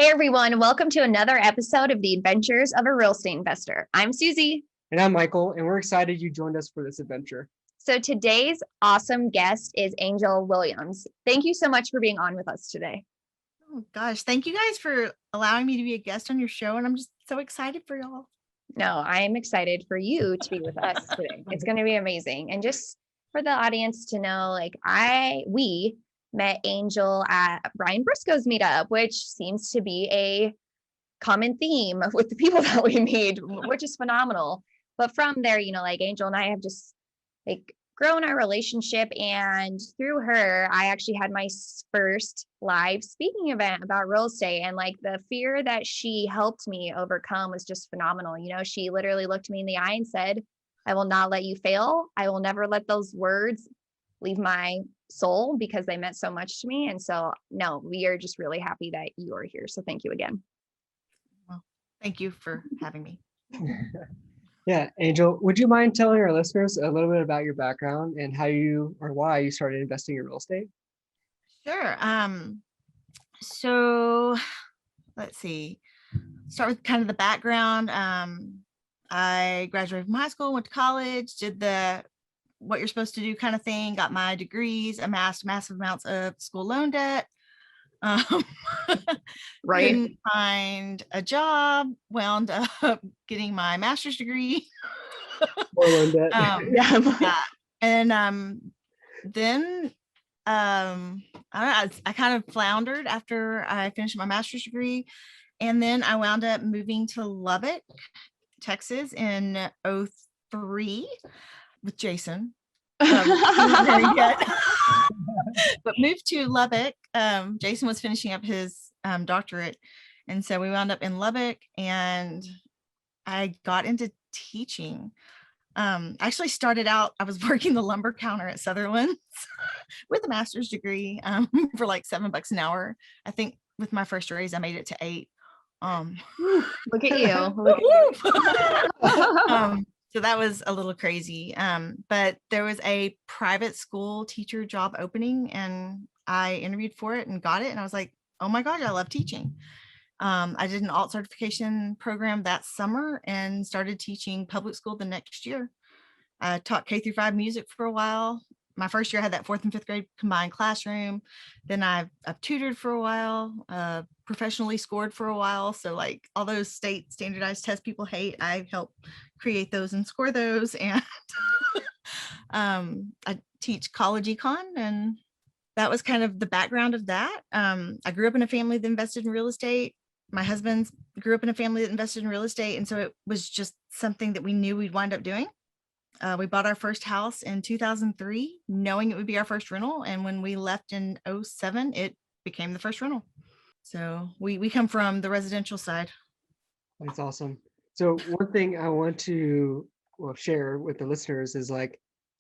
Hey everyone, welcome to another episode of the Adventures of a Real Estate Investor. I'm Susie. And I'm Michael, and we're excited you joined us for this adventure. So today's awesome guest is Angel Williams. Thank you so much for being on with us today. Oh gosh, thank you guys for allowing me to be a guest on your show, and I'm just so excited for y'all. No, I'm excited for you to be with us today. It's going to be amazing. And just for the audience to know, we met Angel at Brian Briscoe's meetup, which seems to be a common theme with the people that we meet, which is phenomenal. But from there, Angel and I have just grown our relationship, and through her, I actually had my first live speaking event about real estate, and the fear that she helped me overcome was just phenomenal. She literally looked me in the eye and said, "I will not let you fail. I will never let those words leave my soul because they meant so much to me." And so, no, we are just really happy that you are here. So thank you again. Well, thank you for having me. Yeah, Angel, would you mind telling our listeners a little bit about your background and how you or why you started investing in real estate? Sure. So let's see. Start with kind of the background. I graduated from high school, went to college, did the what you're supposed to do kind of thing, got my degrees, amassed massive amounts of school loan debt. Right. Couldn't find a job, wound up getting my master's degree. More loan debt. Yeah. And then I kind of floundered after I finished my master's degree. And then I wound up moving to Lubbock, Texas in 2003 with Jason. Very good. But moved to Lubbock. Jason was finishing up his doctorate. And so we wound up in Lubbock, and I got into teaching. I actually started out, I was working the lumber counter at Sutherland's with a master's degree for like $7 an hour. I think with my first raise, I made it to $8. Look at you. So that was a little crazy. But there was a private school teacher job opening, and I interviewed for it and got it. And I was like, oh my gosh, I love teaching. I did an alt certification program that summer and started teaching public school the next year. I taught K-5 music for a while. My first year I had that 4th and 5th grade combined classroom. Then I've tutored for a while, professionally scored for a while. So like all those state standardized tests people hate, I help create those and score those. And I teach college econ, and that was kind of the background of that. I grew up in a family that invested in real estate. My husband grew up in a family that invested in real estate. And so it was just something that we knew we'd wind up doing. We bought our first house in 2003, knowing it would be our first rental. And when we left in 2007, it became the first rental. So we come from the residential side. That's awesome. So one thing I want to share with the listeners is I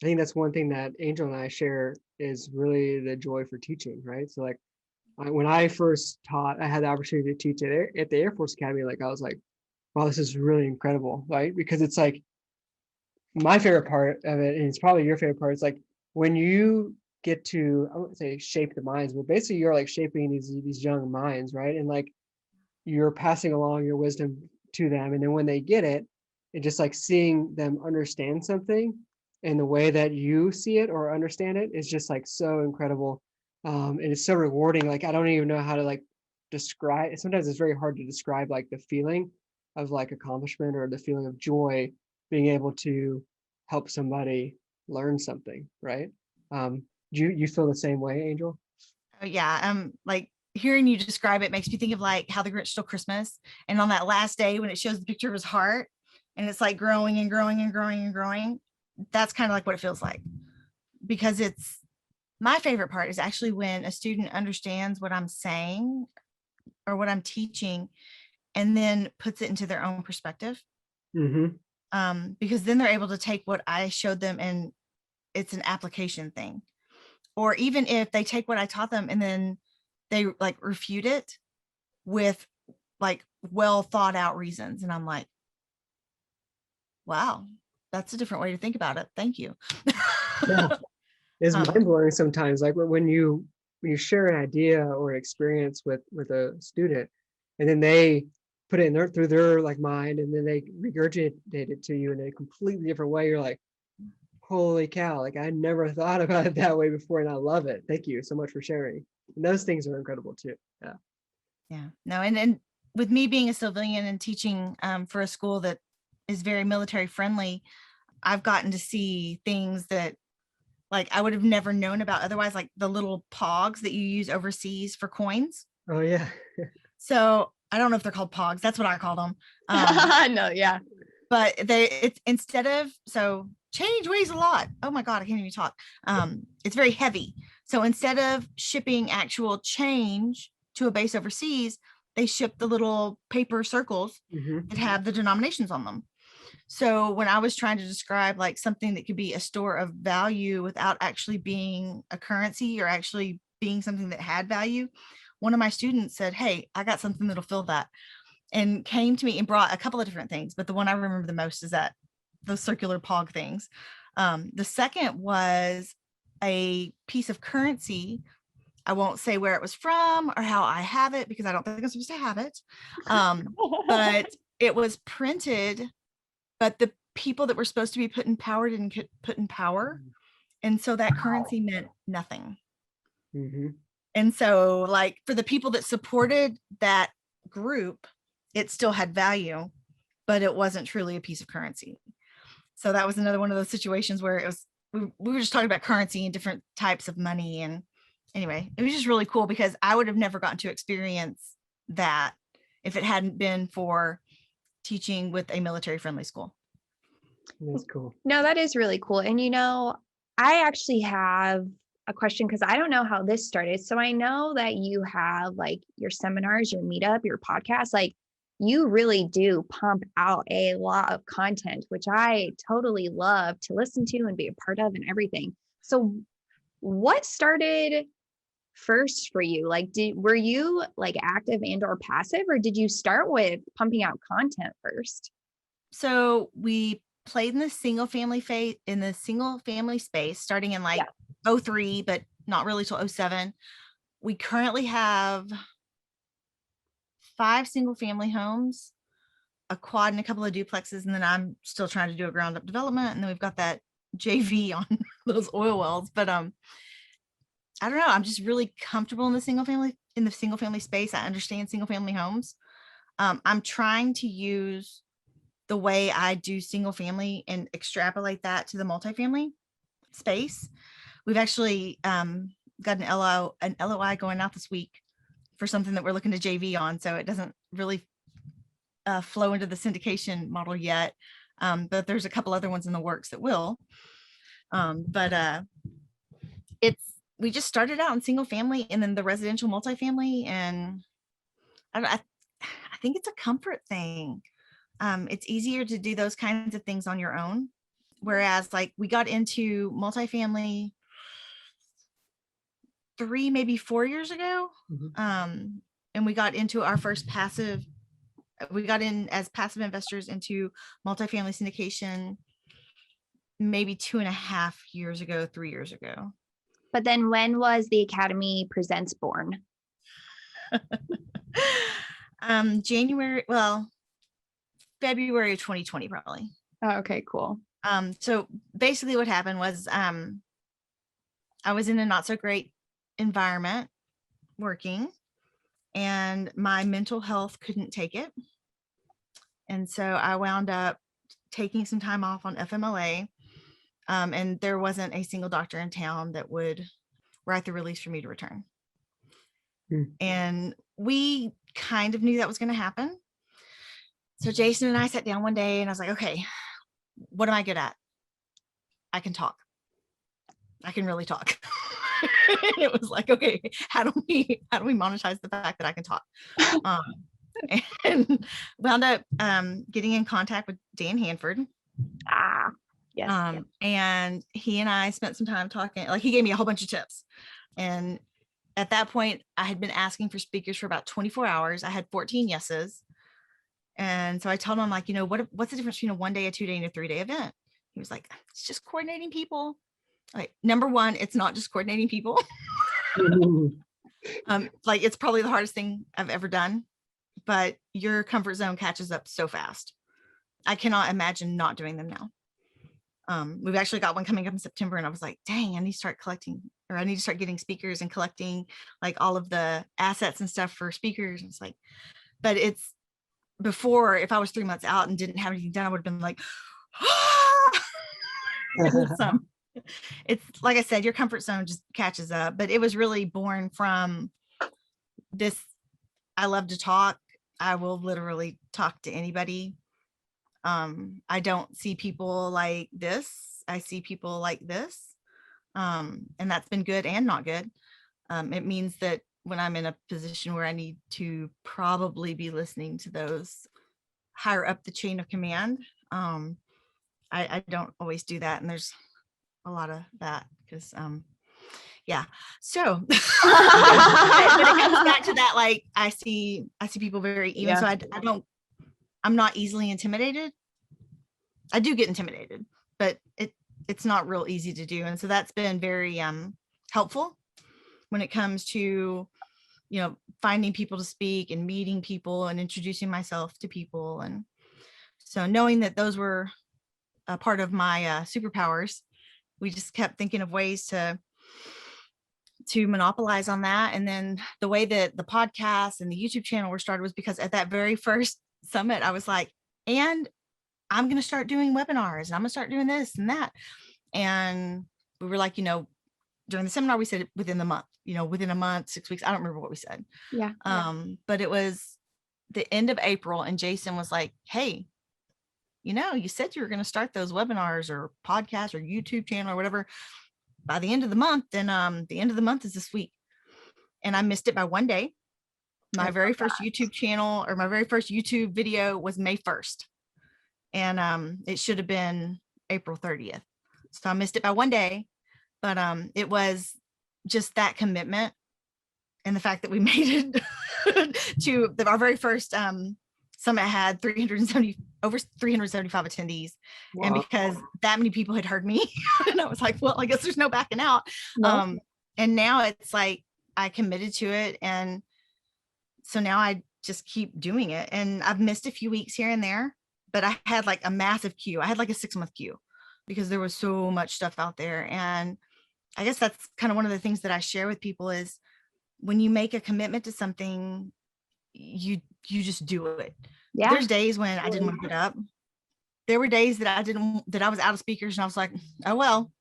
think that's one thing that Angel and I share is really the joy for teaching, right? So when I first taught, I had the opportunity to teach at the Air Force Academy. I was like, wow, this is really incredible, right? Because it's my favorite part of it, and it's probably your favorite part, is when you get to, I wouldn't say shape the minds, but basically you're shaping these young minds, right? And you're passing along your wisdom to them. And then when they get it, it's just seeing them understand something in the way that you see it or understand it is just so incredible. And it's so rewarding. I don't even know how to describe. Sometimes it's very hard to describe the feeling of accomplishment or the feeling of joy, being able to help somebody learn something, right? You feel the same way, Angel? Oh yeah. Hearing you describe it makes me think of How the Grinch Stole Christmas. And on that last day when it shows the picture of his heart and it's growing and growing and growing and growing, that's kind of what it feels like. Because it's my favorite part is actually when a student understands what I'm saying or what I'm teaching and then puts it into their own perspective. Mm-hmm. Because then they're able to take what I showed them and it's an application thing. Or even if they take what I taught them and then they refute it with well thought out reasons. And I'm like, wow, that's a different way to think about it. Thank you. Yeah. It's mind-blowing sometimes. When you share an idea or an experience with a student, and then they put it in through their like mind, and then they regurgitate it to you in a completely different way. You're like, holy cow, like I never thought about it that way before, and I love it. Thank you so much for sharing. And those things are incredible too. Yeah. Yeah. No, and with me being a civilian and teaching for a school that is very military friendly, I've gotten to see things that like I would have never known about otherwise, like the little pogs that you use overseas for coins. Oh yeah. So I don't know if they're called pogs. That's what I call them. No, yeah. But it's instead of, so change weighs a lot. Oh my God, I can't even talk. It's very heavy. So instead of shipping actual change to a base overseas, they ship the little paper circles that have the denominations on them. So when I was trying to describe like something that could be a store of value without actually being a currency or actually being something that had value, one of my students said, hey, I got something that'll fill that, and came to me and brought a couple of different things. But the one I remember the most is that those circular pog things. The second was a piece of currency. I won't say where it was from or how I have it because I don't think I'm supposed to have it. But it was printed, but the people that were supposed to be put in power didn't get put in power. And so that currency meant nothing. And so like for the people that supported that group, it still had value, but it wasn't truly a piece of currency. So that was another one of those situations where it was, we were just talking about currency and different types of money. And anyway, it was just really cool because I would have never gotten to experience that if it hadn't been for teaching with a military friendly school. That's cool. No, that is really cool. And I actually have a question because I don't know how this started. So I know that you have like your seminars, your meetup, your podcast, like you really do pump out a lot of content, which I totally love to listen to and be a part of and everything. So what started first for you? Like, were you like active and or passive, or did you start with pumping out content first? So we played in the single family space starting in like 03, but not really till 07. We currently have 5 single family homes, a quad and a couple of duplexes. And then I'm still trying to do a ground up development. And then we've got that JV on those oil wells. But I don't know. I'm just really comfortable in the single family space. I understand single family homes. I'm trying to use the way I do single family and extrapolate that to the multifamily space. We've actually got an LOI going out this week for something that we're looking to JV on. So it doesn't really flow into the syndication model yet. But there's a couple other ones in the works that will. We just started out in single family and then the residential multifamily. And I think it's a comfort thing. It's easier to do those kinds of things on your own. Whereas like we got into multifamily 3, maybe 4 years ago. And we got into our first we got in as passive investors into multifamily syndication maybe 2.5 years ago, 3 years ago. But then when was the Academy Presents born? February of 2020, probably. Oh, okay, cool. So basically what happened was I was in a not so great environment working and my mental health couldn't take it. And so I wound up taking some time off on FMLA. And there wasn't a single doctor in town that would write the release for me to return. And we kind of knew that was going to happen. So Jason and I sat down one day and I was like, okay, what am I good at? I can talk. I can really talk. It was like, okay, how do we monetize the fact that I can talk? And wound up getting in contact with Dan Hanford. Yes. And he and I spent some time talking. Like he gave me a whole bunch of tips. And at that point, I had been asking for speakers for about 24 hours. I had 14 yeses. And so I told him, I'm like, what's the difference between a 1-day, a 2-day, and a 3-day event? He was like, it's just coordinating people. Like, number one, it's not just coordinating people. Like it's probably the hardest thing I've ever done but your comfort zone catches up so fast. I cannot imagine not doing them now. We've actually got one coming up in September, and I was like, dang, I need to start collecting, or I need to start getting speakers and collecting like all of the assets and stuff for speakers. And it's like, but it's before, if I was 3 months out and didn't have anything done, I would have been like, it's like I said, your comfort zone just catches up. But it was really born from this. I love to talk. I will literally talk to anybody. I don't see people like this. I see people like this. And that's been good and not good. It means that when I'm in a position where I need to probably be listening to those higher up the chain of command, I don't always do that. And there's a lot of that because, yeah. So but it comes back to that, like I see people very even. So I'm not easily intimidated. I do get intimidated, but it's not real easy to do. And so that's been very helpful when it comes to, finding people to speak and meeting people and introducing myself to people. And so knowing that those were a part of my superpowers, we just kept thinking of ways to monopolize on that. And then the way that the podcast and the YouTube channel were started was because at that very first summit, I was like, and I'm going to start doing webinars and I'm going to start doing this and that. And we were like, during the seminar, we said within the month, within a month, 6 weeks. I don't remember what we said. Yeah. But it was the end of April, and Jason was like, hey, you said you were going to start those webinars or podcasts or YouTube channel or whatever by the end of the month. And the end of the month is this week. And I missed it by one day. My very first YouTube channel, or my very first YouTube video, was May 1st. And it should have been April 30th. So I missed it by one day. But it was just that commitment and the fact that we made it to our very first summit had over 375 attendees. Wow. And because that many people had heard me, and I was like, well, I guess there's no backing out. No. And now it's like I committed to it. And so now I just keep doing it. And I've missed a few weeks here and there, but I had like a massive queue. I had like a 6-month queue because there was so much stuff out there. And I guess that's kind of one of the things that I share with people is when you make a commitment to something, you just do it. Yeah. There's days when I didn't want to get up. There were days that I was out of speakers and I was like, oh, well.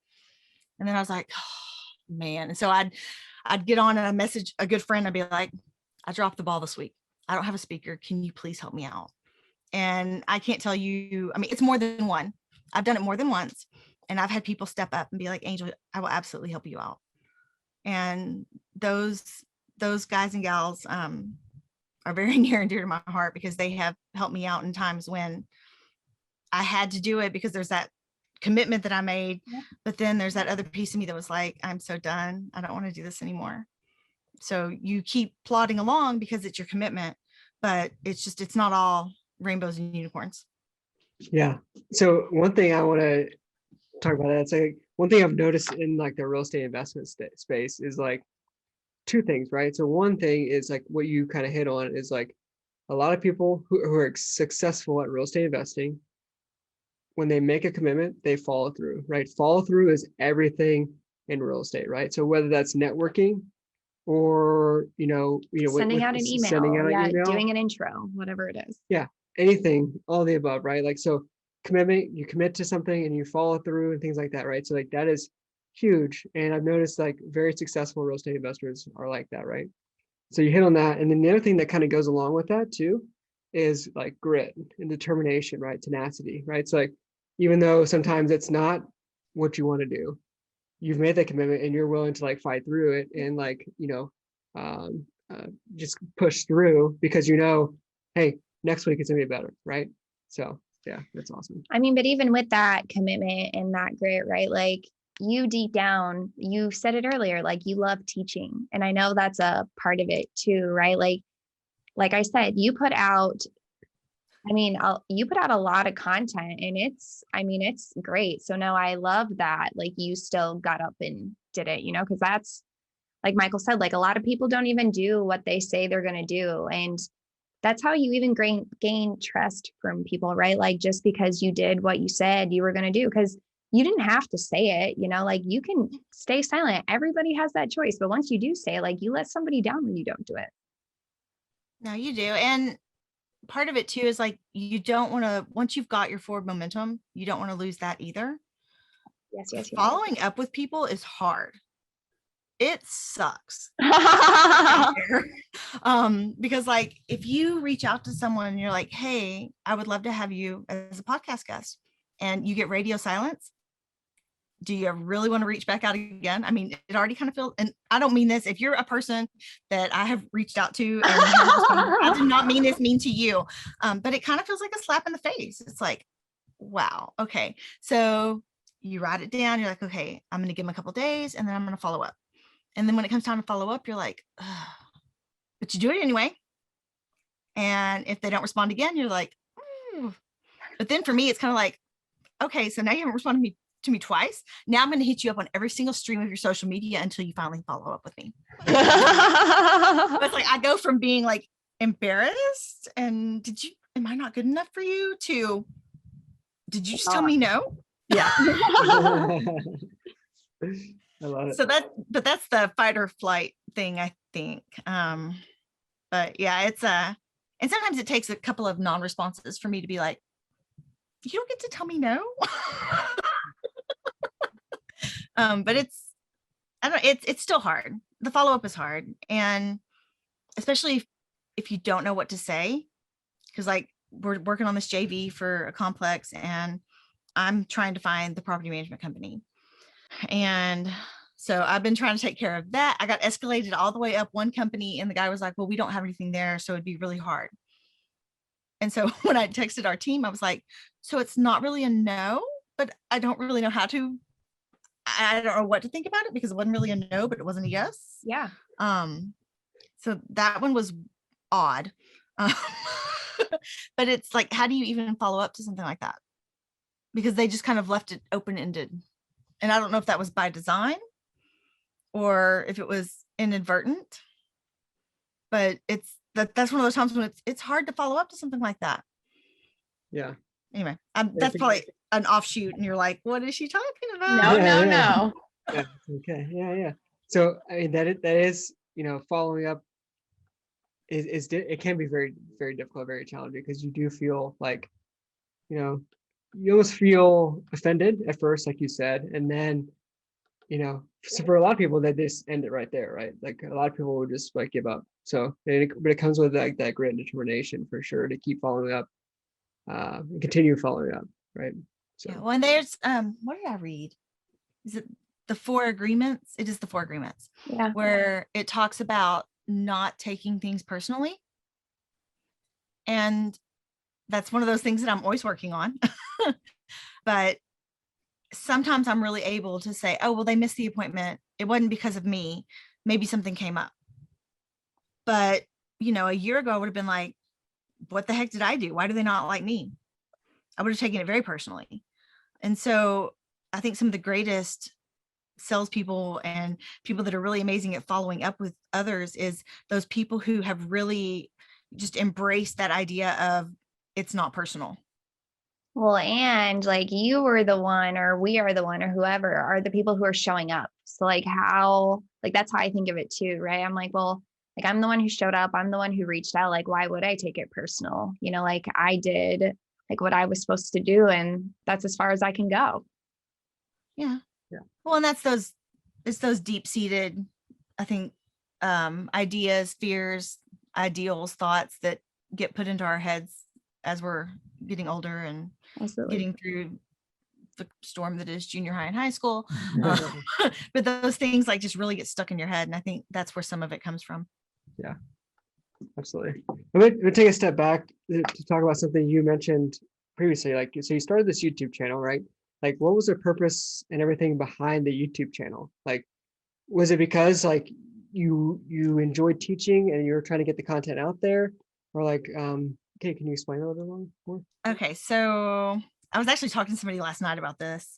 And then I was like, oh, man. And so I'd get on and I message a good friend. I'd be like, I dropped the ball this week. I don't have a speaker. Can you please help me out? And I can't tell you, I mean, it's more than one. I've done it more than once. And I've had people step up and be like, Angel, I will absolutely help you out. And those guys and gals are very near and dear to my heart because they have helped me out in times when I had to do it because there's that commitment that I made. Yeah. But then there's that other piece of me that was like, I'm so done. I don't want to do this anymore. So you keep plodding along because it's your commitment, but it's not all rainbows and unicorns. Yeah. So one thing I want to talk about that. It's like one thing I've noticed in like the real estate investment space is like two things, right? So one thing is like what you kind of hit on is like a lot of people who are successful at real estate investing, when they make a commitment, they follow through, right? Follow through is everything in real estate, right? So whether that's networking or, sending out an email, doing an intro, whatever it is. Yeah. Anything, all the above, right? Like, so commitment, you commit to something and you follow through and things like that, right? So like that is huge. And I've noticed like very successful real estate investors are like that, right? So you hit on that. And then the other thing that kind of goes along with that too is like grit and determination, right? Tenacity, right? So like, even though sometimes it's not what you want to do, you've made that commitment and you're willing to like fight through it and like, just push through because hey, next week it's gonna be better, right? So yeah, that's awesome. I mean, but even with that commitment and that grit, right? Like you deep down, you said it earlier, like you love teaching. And I know that's a part of it too, right? Like I said, you put out a lot of content and it's great. So no, I love that. Like you still got up and did it, because that's like Michael said, like a lot of people don't even do what they say they're going to do. And that's how you even gain trust from people, right? Like just because you did what you said you were going to do, because you didn't have to say it, like you can stay silent. Everybody has that choice. But once you do say it, like you let somebody down when you don't do it. No, you do. And part of it too is like, you don't want to, once you've got your forward momentum, you don't want to lose that either. Yes. Following up with people is hard. It sucks. Because like, if you reach out to someone and you're like, hey, I would love to have you as a podcast guest, and you get radio silence, do you really want to reach back out again? I mean, it already kind of feels, and I don't mean this, if you're a person that I have reached out to, and I did not mean this mean to you, but it kind of feels like a slap in the face. It's like, wow, okay. So you write it down, you're like, okay, I'm going to give them a couple of days and then I'm going to follow up. And then when it comes time to follow up, you're like, ugh. But you do it anyway. And if they don't respond again, you're like, ooh. But then for me, it's kind of like, okay, so now you haven't responded to me twice. Now I'm going to hit you up on every single stream of your social media until you finally follow up with me. But it's like, I go from being like embarrassed and am I not good enough for you, to did you just tell me no? Yeah. I love it. So that's the fight or flight thing, I think. But yeah, it's and sometimes it takes a couple of non-responses for me to be like, you don't get to tell me no. But it's still hard. The follow-up is hard. And especially if you don't know what to say, because like we're working on this JV for a complex and I'm trying to find the property management company. And so I've been trying to take care of that. I got escalated all the way up one company and the guy was like, well, we don't have anything there. So it'd be really hard. And so when I texted our team, I was like, so it's not really a no, but I don't really know how to, I don't know what to think about it, because it wasn't really a no, but it wasn't a yes. Yeah. So that one was odd. But it's like, how do you even follow up to something like that? Because they just kind of left it open-ended. And I don't know if that was by design or if it was inadvertent, but that's one of those times when it's hard to follow up to something like that. Yeah. Anyway, that's probably an offshoot and you're like, what is she talking about? No. Yeah. Okay. Yeah. So I mean, that is, following up it can be very, very difficult, very challenging, because you do feel like, you almost feel offended at first, like you said, and then, so for a lot of people, they just end it right there, right? Like a lot of people would just like give up. So, but it comes with like that grit and determination for sure to keep following up, and continue following up, right? So. Yeah. Well, and there's what did I read? Is it the 4 agreements? It is the 4 agreements. Yeah. Where it talks about not taking things personally. And that's one of those things that I'm always working on. But sometimes I'm really able to say, oh, well, they missed the appointment. It wasn't because of me. Maybe something came up. But, a year ago, I would have been like, what the heck did I do? Why do they not like me? I would have taken it very personally. And so I think some of the greatest salespeople and people that are really amazing at following up with others is those people who have really just embraced that idea of it's not personal. Well, and like you were the one, or we are the one, or whoever are the people who are showing up. So like that's how I think of it too, right? I'm like, well, like I'm the one who showed up. I'm the one who reached out. Like, why would I take it personal? Like I did like what I was supposed to do. And that's as far as I can go. Yeah. Well, and it's those deep-seated, I think, ideas, fears, ideals, thoughts that get put into our heads as we're getting older and Absolutely. getting through the storm that is junior high and high school. But those things like just really get stuck in your head. And I think that's where some of it comes from. Yeah, absolutely. We'll take a step back to talk about something you mentioned previously. Like, so you started this YouTube channel, right? Like, what was the purpose and everything behind the YouTube channel? Like, was it because like you enjoyed teaching and you were trying to get the content out there, or like, okay, can you explain a little bit more? Okay, so I was actually talking to somebody last night about this.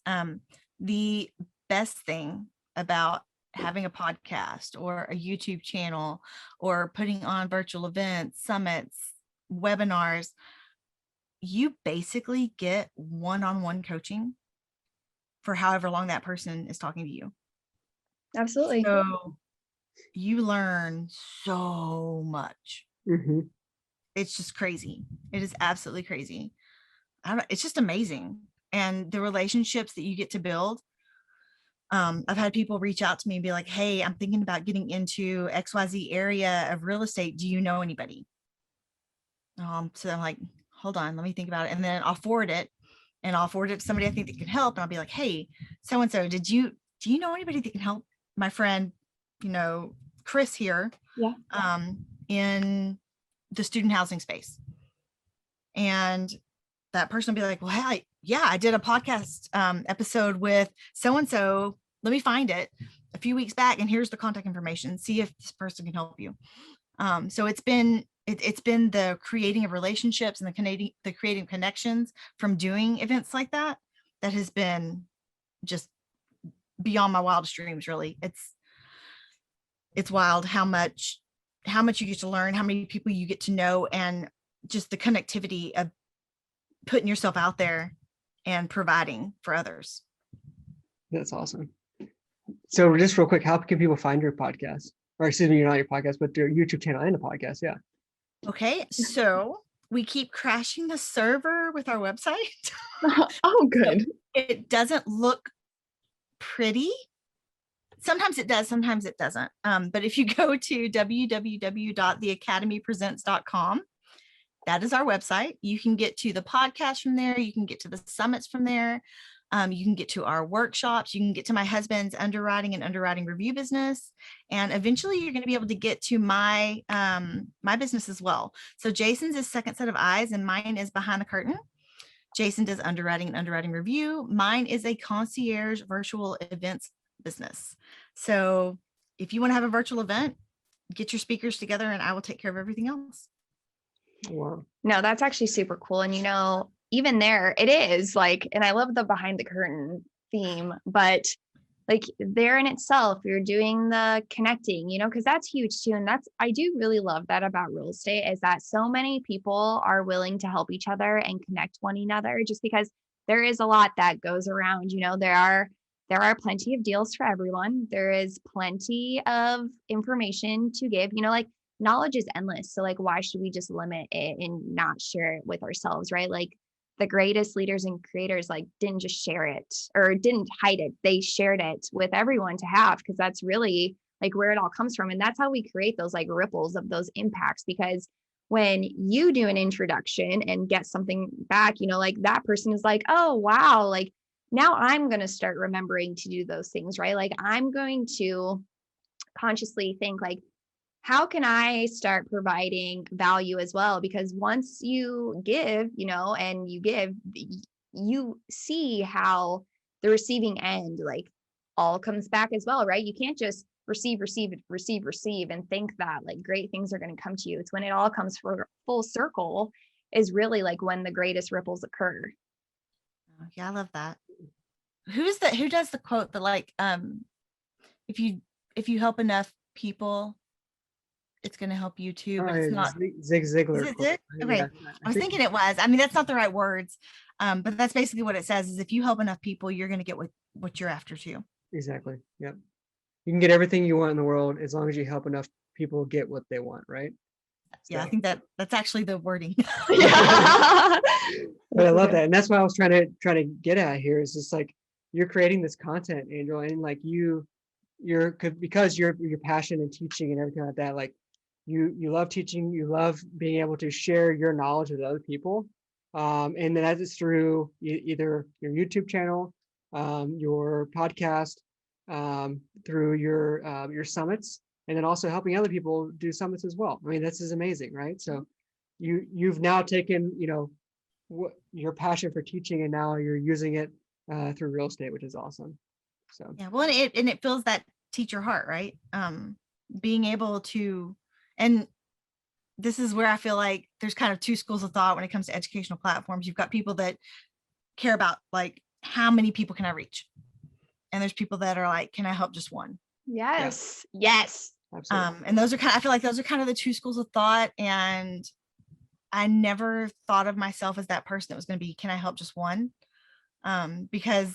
The best thing about having a podcast or a YouTube channel or putting on virtual events, summits, webinars, you basically get one-on-one coaching for however long that person is talking to you. Absolutely. So you learn so much. Mhm. It's just crazy. It is absolutely crazy. It's just amazing. And the relationships that you get to build. I've had people reach out to me and be like, hey, I'm thinking about getting into XYZ area of real estate. Do you know anybody? So I'm like, hold on, let me think about it. And then I'll forward it to somebody I think that can help. And I'll be like, hey, so-and-so, do you know anybody that can help my friend, Chris here, Yeah. in the student housing space? And that person will be like, well, hey, yeah, I did a podcast episode with so-and-so. Let me find it a few weeks back. And here's the contact information. See if this person can help you. So it's been the creating of relationships and the creating connections from doing events like that has been just beyond my wildest dreams. Really, it's wild how much you get to learn, how many people you get to know, and just the connectivity of putting yourself out there and providing for others. That's awesome. So just real quick, how can people find your podcast? Or excuse me, not your podcast, but your YouTube channel and a podcast. Yeah. Okay. So we keep crashing the server with our website. Oh, good. It doesn't look pretty. Sometimes it does, sometimes it doesn't. But if you go to www.theacademypresents.com, that is our website. You can get to the podcast from there. You can get to the summits from there. You can get to our workshops. You can get to my husband's underwriting and underwriting review business. And eventually you're going to be able to get to my business as well. So Jason's is Second Set of Eyes and mine is Behind the Curtain. Jason does underwriting and underwriting review. Mine is a concierge virtual events business. So if you want to have a virtual event, get your speakers together and I will take care of everything else. Wow. No, that's actually super cool. And even there it is like, and I love the behind the curtain theme, but like there in itself, you're doing the connecting, because that's huge too. And I do really love that about real estate is that so many people are willing to help each other and connect one another just because there is a lot that goes around, there are plenty of deals for everyone. There is plenty of information to give, like knowledge is endless. So like, why should we just limit it and not share it with ourselves, right? Like the greatest leaders and creators like didn't just share it or didn't hide it. They shared it with everyone to have, because that's really like where it all comes from. And that's how we create those like ripples of those impacts. Because when you do an introduction and get something back, like that person is like, oh, wow, like now I'm going to start remembering to do those things, right? Like I'm going to consciously think like, how can I start providing value as well? Because once you give, and you give, you see how the receiving end like all comes back as well, right? You can't just receive and think that like great things are going to come to you. It's when it all comes for full circle is really like when the greatest ripples occur. Yeah, I love that. Who does the quote that like, if you help enough people, it's going to help you too, but it's not. Zig Ziglar. Is it Zig? Okay. Yeah, I was thinking it was. I mean, that's not the right words. But that's basically what it says is if you help enough people, you're going to get what you're after too. Exactly. Yep. You can get everything you want in the world as long as you help enough people get what they want, right? Yeah, I think that's actually the wording. But I love that. And that's what I was trying to get at here is just like you're creating this content, Angel, and like because your passion in teaching and everything like that, like you love teaching, you love being able to share your knowledge with other people. And that is through either your YouTube channel, your podcast, through your summits, and then also helping other people do summits as well. I mean, this is amazing, right? So you've now taken, your passion for teaching and now you're using it through real estate, which is awesome. So yeah, well, and it fills that teacher heart, right? Being able to, and this is where I feel like there's kind of two schools of thought when it comes to educational platforms. You've got people that care about like how many people can I reach, and there's people that are like, can I help just one? Yes. Yes. absolutely. And those are I feel like those are kind of the two schools of thought, and I never thought of myself as that person that was going to be, can I help just one? Because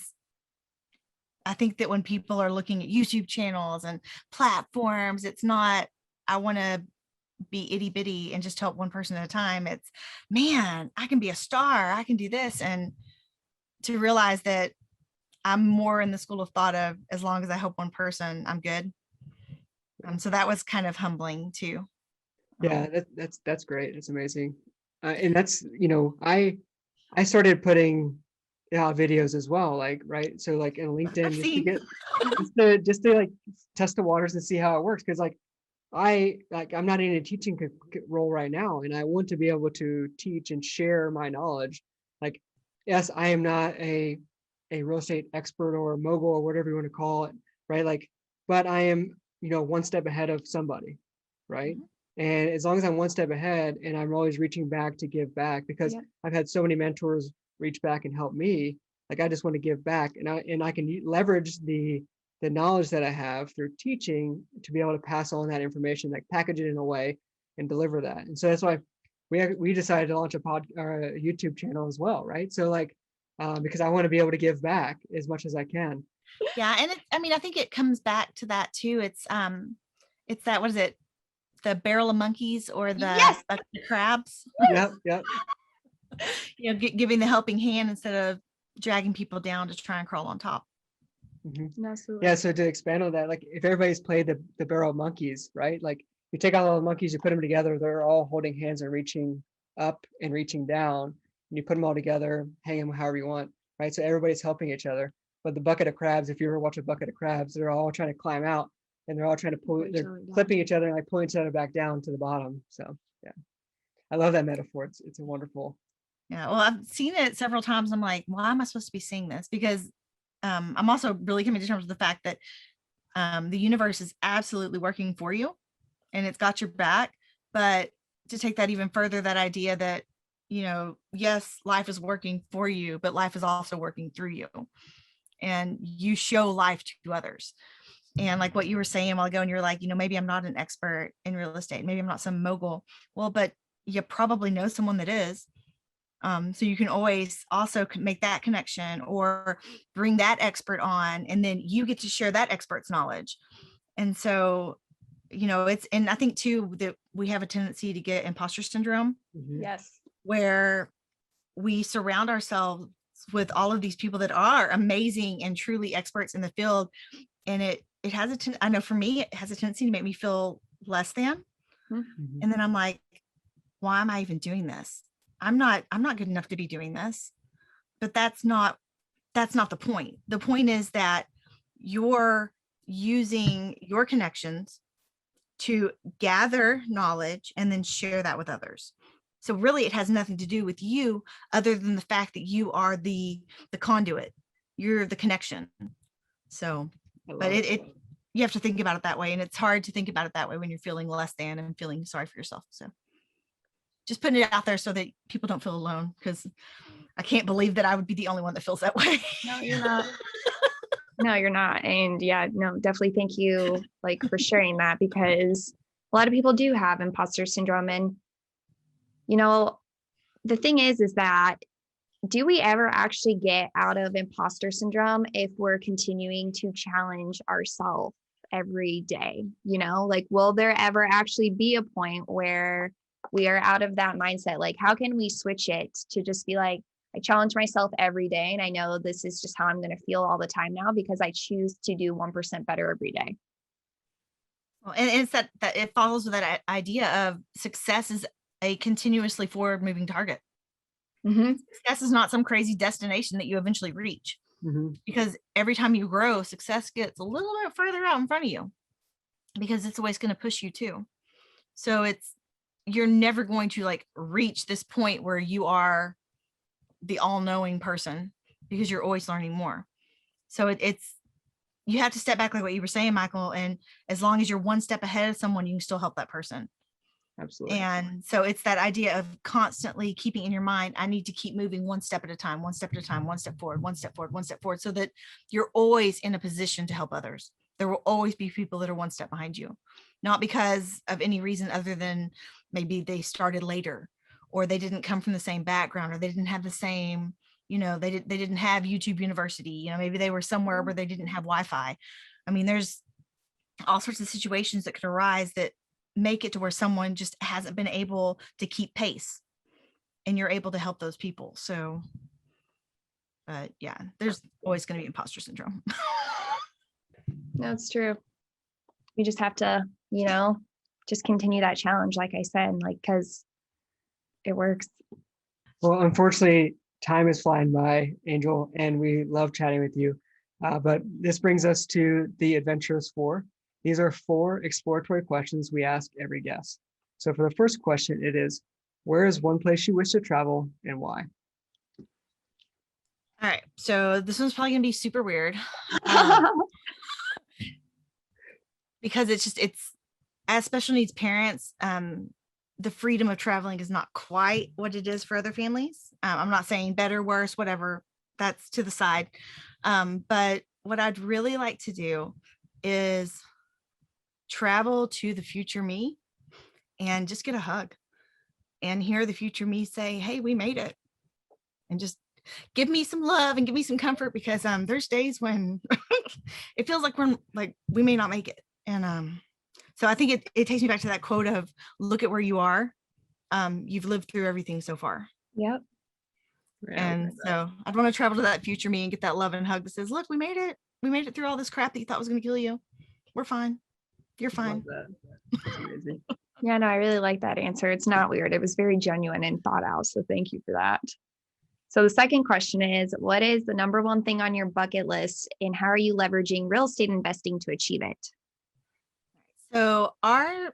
I think that when people are looking at YouTube channels and platforms, it's not, I want to be itty bitty and just help one person at a time. It's, man, I can be a star. I can do this. And to realize that I'm more in the school of thought of, as long as I help one person, I'm good. So that was kind of humbling too. Yeah, that's great. That's amazing. And that's, I started putting videos as well, like, right. So like in LinkedIn, just to like test the waters and see how it works. Cause like, I'm not in a teaching role right now, and I want to be able to teach and share my knowledge. Like, yes, I am not a real estate expert or a mogul or whatever you want to call it, right? Like, but I am, one step ahead of somebody, right? And as long as I'm one step ahead and I'm always reaching back to give back, because I've had so many mentors reach back and help me, like I just want to give back, and I can leverage the knowledge that I have through teaching to be able to pass on that information, like package it in a way and deliver that. And so that's why we decided to launch a YouTube channel as well, right? So like, because I want to be able to give back as much as I can. Yeah, and I think it comes back to that too. It's that, what is it? The barrel of monkeys or the bucket of crabs. Yep. Giving the helping hand instead of dragging people down to try and crawl on top. Absolutely. Yeah, so to expand on that, like if everybody's played the barrel of monkeys, right? Like you take out all the monkeys, you put them together, they're all holding hands and reaching up and reaching down, and you put them all together, hang them however you want, right? So everybody's helping each other. But the bucket of crabs, if you ever watch a bucket of crabs, they're all trying to climb out, and they're all trying to pull, they're clipping each other and like pulling each other back down to the bottom. So yeah, I love that metaphor. It's a wonderful. Yeah, well, I've seen it several times. I'm like, why am I supposed to be seeing this? Because I'm also really coming to terms with the fact that the universe is absolutely working for you and it's got your back. But to take that even further, that idea that, yes, life is working for you, but life is also working through you. And you show life to others. And like what you were saying a while ago, and you're like, maybe I'm not an expert in real estate. Maybe I'm not some mogul. Well, but you probably know someone that is. So you can always also make that connection or bring that expert on, and then you get to share that expert's knowledge. And so, and I think too, that we have a tendency to get imposter syndrome. Yes. Where we surround ourselves with all of these people that are amazing and truly experts in the field. And it has I know for me, it has a tendency to make me feel less than. And then I'm like, why am I even doing this? I'm not good enough to be doing this. But that's not the point. The point is that you're using your connections to gather knowledge and then share that with others. So really it has nothing to do with you other than the fact that you are the conduit. You're the connection. So, but you have to think about it that way. And it's hard to think about it that way when you're feeling less than and feeling sorry for yourself. So just putting it out there so that people don't feel alone, because I can't believe that I would be the only one that feels that way. No, you're not. No, you're not. And yeah, no, definitely thank you for sharing that, because a lot of people do have imposter syndrome. And, the thing is that do we ever actually get out of imposter syndrome if we're continuing to challenge ourselves every day? Will there ever actually be a point where we are out of that mindset? Like, how can we switch it to just be like, I challenge myself every day, and I know this is just how I'm going to feel all the time now because I choose to do 1% better every day. Well, and it's that it follows with that idea of success is a continuously forward moving target. Success is not some crazy destination that you eventually reach, because every time you grow, success gets a little bit further out in front of you, because it's always going to push you too. So you're never going to reach this point where you are the all-knowing person, because you're always learning more. So you have to step back, like what you were saying, Michael, and as long as you're one step ahead of someone, you can still help that person. Absolutely. And so it's that idea of constantly keeping in your mind, I need to keep moving one step at a time, one step at a time, one step forward, one step forward, one step forward, so that you're always in a position to help others. There will always be people that are one step behind you, not because of any reason other than maybe they started later, or they didn't come from the same background, or they didn't have the same, they didn't have YouTube University, maybe they were somewhere where they didn't have Wi-Fi. I mean, there's all sorts of situations that could arise that make it to where someone just hasn't been able to keep pace, and you're able to help those people. So, but yeah, there's always going to be imposter syndrome. No, it's true. You just have to, just continue that challenge, like I said, because it works. Well, unfortunately, time is flying by, Angel, and we love chatting with you. But this brings us to the Adventurous Four. These are 4 exploratory questions we ask every guest. So for the first question, it is, where is one place you wish to travel and why? All right. So this one's probably going to be super weird. Because it's as special needs parents, the freedom of traveling is not quite what it is for other families. I'm not saying better, worse, whatever, that's to the side. But what I'd really like to do is travel to the future me and just get a hug and hear the future me say, hey, we made it, and just give me some love and give me some comfort, because there's days when it feels like we may not make it. And so I think it takes me back to that quote of, look at where you are. You've lived through everything so far. Yep. And so I'd want to travel to that future me and get that love and hug that says, look, we made it. We made it through all this crap that you thought was going to kill you. We're fine. You're fine. That's amazing. Yeah, no, I really like that answer. It's not weird. It was very genuine and thought out. So thank you for that. So the second question is, what is the number one thing on your bucket list, and how are you leveraging real estate investing to achieve it? So our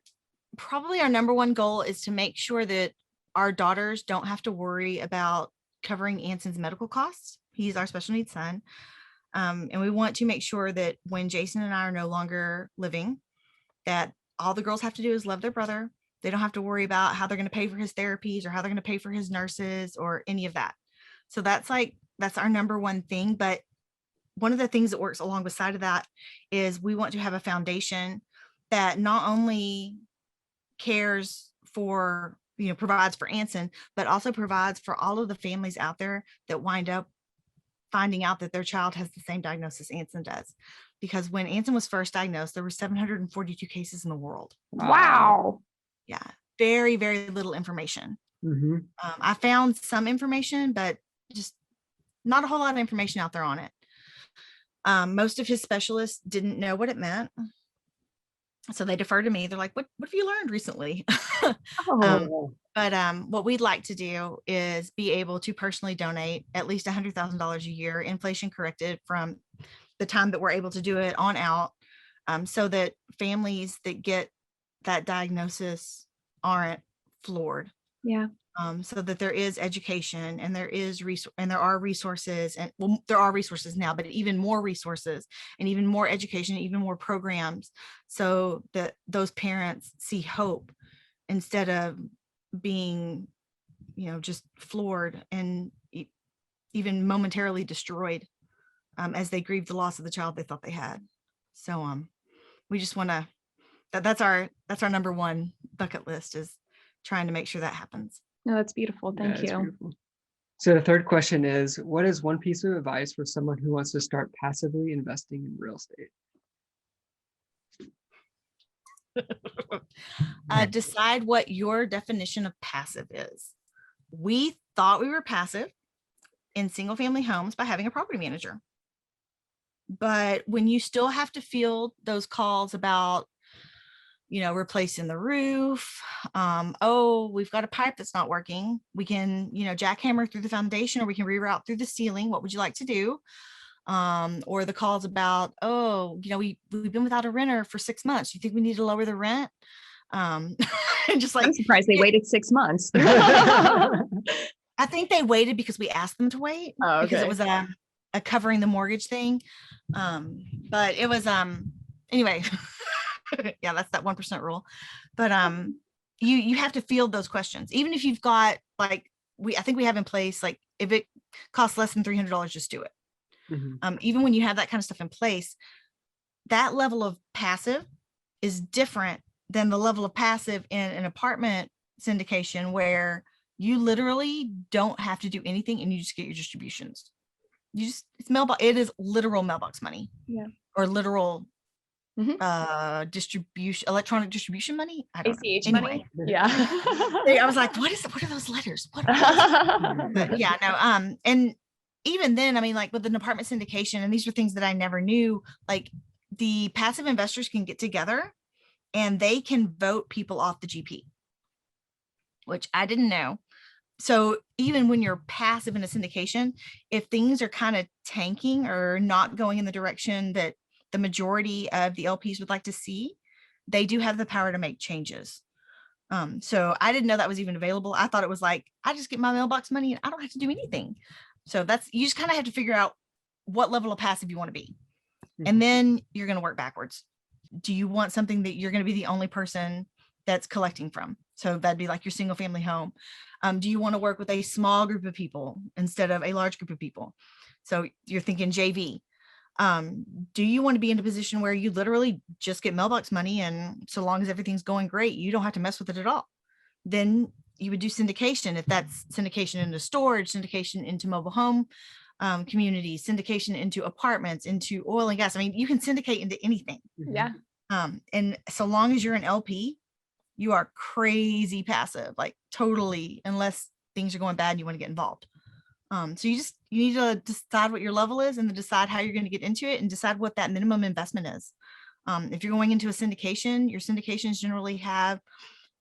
number one goal is to make sure that our daughters don't have to worry about covering Anson's medical costs. He's our special needs son. And we want to make sure that when Jason and I are no longer living, that all the girls have to do is love their brother. They don't have to worry about how they're going to pay for his therapies or how they're going to pay for his nurses or any of that. So that's our number one thing. But one of the things that works along beside of that is we want to have a foundation that not only cares for, provides for Anson, but also provides for all of the families out there that wind up finding out that their child has the same diagnosis Anson does. Because when Anson was first diagnosed, there were 742 cases in the world. Wow. Yeah. Very, very little information. Mm-hmm. I found some information, but just not a whole lot of information out there on it. Most of his specialists didn't know what it meant. So they defer to me. They're like, what have you learned recently? But what we'd like to do is be able to personally donate at least $100,000 a year, inflation corrected, from the time that we're able to do it on out, so that families that get that diagnosis aren't floored. Yeah. So that there is education and there are resources, and there are resources now, but even more resources and even more education, even more programs, so that those parents see hope instead of being, just floored and even momentarily destroyed as they grieve the loss of the child they thought they had. So we just want to, that's our number one bucket list, is trying to make sure that happens. No, that's beautiful. Thank you. Beautiful. So the third question is, what is one piece of advice for someone who wants to start passively investing in real estate? Decide what your definition of passive is. We thought we were passive in single family homes by having a property manager. But when you still have to field those calls about, replacing the roof, we've got a pipe that's not working, we can, jackhammer through the foundation, or we can reroute through the ceiling, what would you like to do? Or the calls about, we've been without a renter for 6 months, you think we need to lower the rent? And just like, I'm surprised they waited 6 months. I think they waited because we asked them to wait. Oh, okay. Because it was a covering the mortgage thing. But it was anyway. Yeah, that's that 1% rule. But you have to field those questions, even if you've got, like, I think we have in place, like, if it costs less than $300, just do it. Mm-hmm. Even when you have that kind of stuff in place, that level of passive is different than the level of passive in an apartment syndication, where You literally don't have to do anything, and you just get your distributions. It's mailbox. It is literal mailbox money. Yeah. Or literal Mhm. electronic distribution money. I don't know. ACH Anyway, money. Yeah. I was like, what are those letters? What are those? But yeah, no. And even then, I mean, like with an apartment syndication, and these are things that I never knew, like the passive investors can get together and they can vote people off the GP, which I didn't know. So even when you're passive in a syndication, if things are kind of tanking or not going in the direction that the majority of the LPs would like to see, they do have the power to make changes. So I didn't know that was even available. I thought it was like, I just get my mailbox money and I don't have to do anything. So you just kind of have to figure out what level of passive you want to be. And then you're going to work backwards. Do you want something that you're going to be the only person that's collecting from? So that'd be like your single family home. Do you want to work with a small group of people instead of a large group of people? So you're thinking JV. Do you want to be in a position where you literally just get mailbox money, and so long as everything's going great, you don't have to mess with it at all? Then you would do syndication. If that's syndication into storage, syndication into mobile home communities, syndication into apartments, into oil and gas. I mean, you can syndicate into anything. Yeah. And so long as you're an LP, you are crazy passive, like totally, unless things are going bad and you want to get involved. So you need to decide what your level is, and then decide how you're going to get into it, and decide what that minimum investment is. If you're going into a syndication, your syndications generally have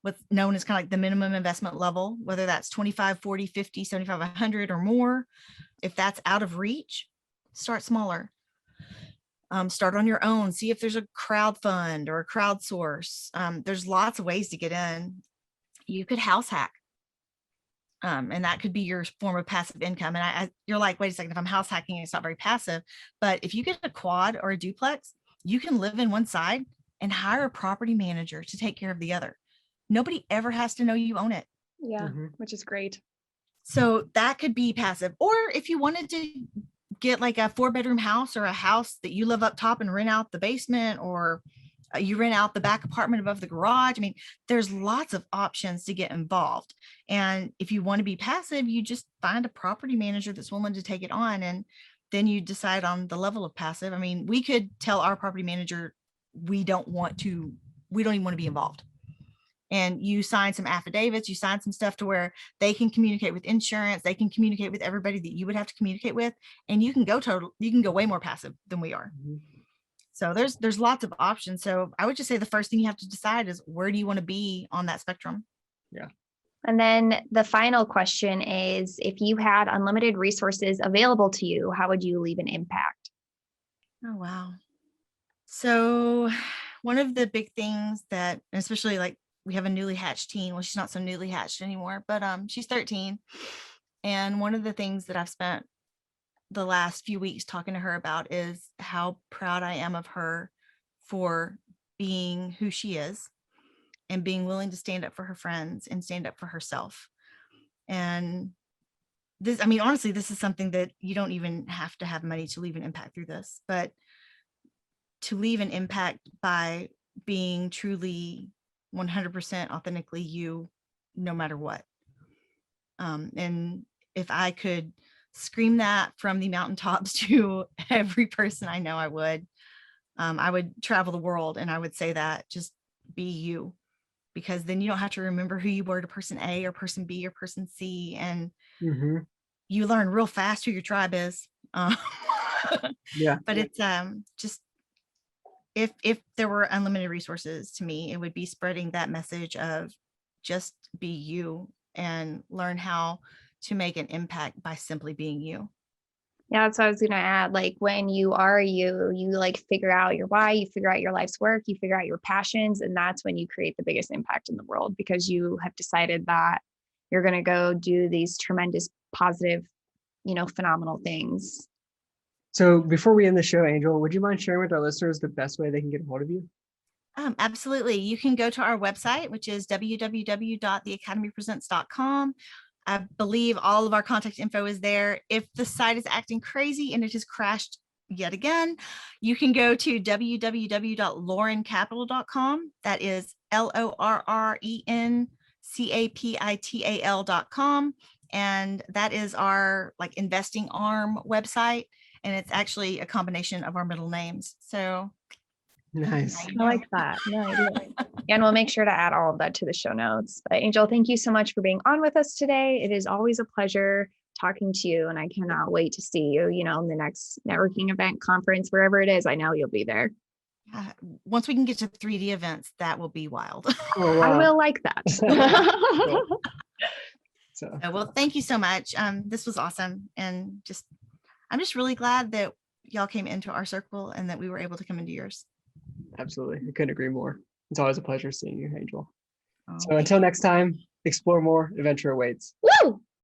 what's known as kind of like the minimum investment level, whether that's 25, 40, 50, 75, 100 or more. If that's out of reach, start smaller. Start on your own. See if there's a crowd fund or a crowdsource. There's lots of ways to get in. You could house hack. And that could be your form of passive income. And you're like, wait a second, if I'm house hacking, it's not very passive. But if you get a quad or a duplex, you can live in one side and hire a property manager to take care of the other. Nobody ever has to know you own it. Yeah, which is great. So that could be passive. Or if you wanted to get like a 4-bedroom house, or a house that you live up top and rent out the basement, or you rent out the back apartment above the garage. I mean, there's lots of options to get involved. And if you want to be passive, you just find a property manager that's willing to take it on. And then you decide on the level of passive. I mean, we could tell our property manager, we don't even want to be involved. And you sign some affidavits, you sign some stuff to where they can communicate with insurance, they can communicate with everybody that you would have to communicate with, and you can go way more passive than we are. So there's lots of options. So I would just say the first thing you have to decide is, where do you want to be on that spectrum? Yeah. And then the final question is, if you had unlimited resources available to you, how would you leave an impact? Oh, wow. So one of the big things that, especially like, we have a newly hatched teen. Well, she's not so newly hatched anymore, but she's 13. And one of the things that I've spent the last few weeks talking to her about is how proud I am of her for being who she is, and being willing to stand up for her friends and stand up for herself. And this, I mean, honestly, this is something that you don't even have to have money to leave an impact through this, but to leave an impact by being truly 100% authentically you, no matter what. And if I could scream that from the mountaintops to every person I know, I would travel the world and I would say that, just be you, because then you don't have to remember who you were to person A or person B or person C. And you learn real fast who your tribe is. Yeah. But it's just, if there were unlimited resources, to me, it would be spreading that message of just be you and learn how to make an impact by simply being you. Yeah, that's what I was going to add. Like, when you are you like figure out your why, you figure out your life's work, you figure out your passions, and that's when you create the biggest impact in the world, because you have decided that you're going to go do these tremendous, positive, phenomenal things. So before we end the show, Angel, would you mind sharing with our listeners the best way they can get a hold of you? Absolutely. You can go to our website, which is www.theacademypresents.com. I believe all of our contact info is there. If the site is acting crazy and it has crashed yet again, you can go to www.lorrencapital.com. That is LORREN capital.com. And that is our like investing arm website. And it's actually a combination of our middle names. So Nice. I like that. No idea. And we'll make sure to add all of that to the show notes. But Angel, thank you so much for being on with us today. It is always a pleasure talking to you. And I cannot wait to see you, in the next networking event, conference, wherever it is. I know you'll be there. Once we can get to 3D events, that will be wild. Oh, I wow. will like that. Cool. So Well, thank you so much. This was awesome. And I'm just really glad that y'all came into our circle and that we were able to come into yours. absolutely. I couldn't agree more. It's always a pleasure seeing you, Angel. Oh, So until next time, explore more, adventure awaits. Woo!